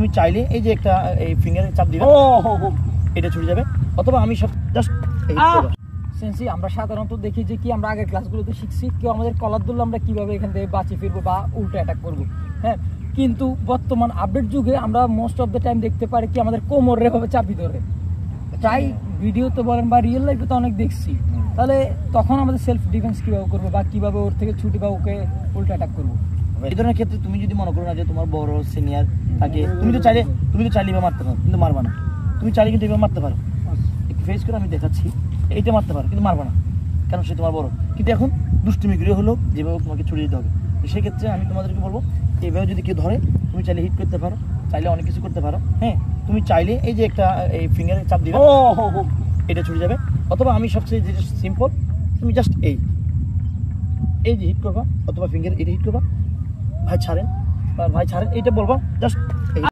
তুমি চাইলে এই যে একটা এই ফিঙ্গারে চাপ দিবে, এটা ছুটে যাবে, অথবা আমি সব জাস্ট এই করব। সেন্সি আমরা সাধারণত দেখি যে কি আমরা আগের ক্লাসগুলোতে শিখছি কেউ আমাদের কলার ধরলে আমরা কিভাবে এখান থেকে বাঁচিয়ে ফিরবো বা উল্টো অ্যাটাক করবো, হ্যাঁ। কিন্তু বর্তমান আপডেট যুগে আমরা মোস্ট অফ দ্য টাইম দেখতে পারি কি আমাদের কোমর এভাবে চাপি ধরে, তাই ভিডিওতে বলেন বা রিয়েল লাইফে তো অনেক দেখছি। তাহলে তখন আমাদের সেলফ ডিফেন্স কিভাবে করবো বা কিভাবে ওর থেকে ছুটি বা ওকে উল্টো অ্যাটাক করবো? এই ধরনের ক্ষেত্রে তুমি যদি মনে করো না যে তোমার বড় সিনিয়র থাকে, তুমি তো চাইলে এভাবে মারতে পারো, কিন্তু মারবা না। তুমি চাইলে কিন্তু এভাবে মারতে পারো, একটু ফেস করে আমি দেখাচ্ছি, এইটা মারতে পারো কিন্তু মারবা না, কারণ সে তোমার বড়। কিন্তু এখন দুষ্টুমি করে হলো যেভাবে তোমাকে ছুড়ে দিতে হবে। তো সেক্ষেত্রে আমি তোমাদেরকে বলবো এইভাবে যদি কেউ ধরে তুমি চাইলে হিট করতে পারো, চাইলে অনেক কিছু করতে পারো, হ্যাঁ। তুমি চাইলে এই যে একটা এই ফিঙ্গারে চাপ দিবে, এটা ছুটে যাবে, অথবা আমি সবচেয়ে যেটা সিম্পল, তুমি জাস্ট এই যে হিট করবা, অথবা ফিঙ্গার এটা হিট করবা, ভাই ছাড়েন এইটা বলবা, জাস্ট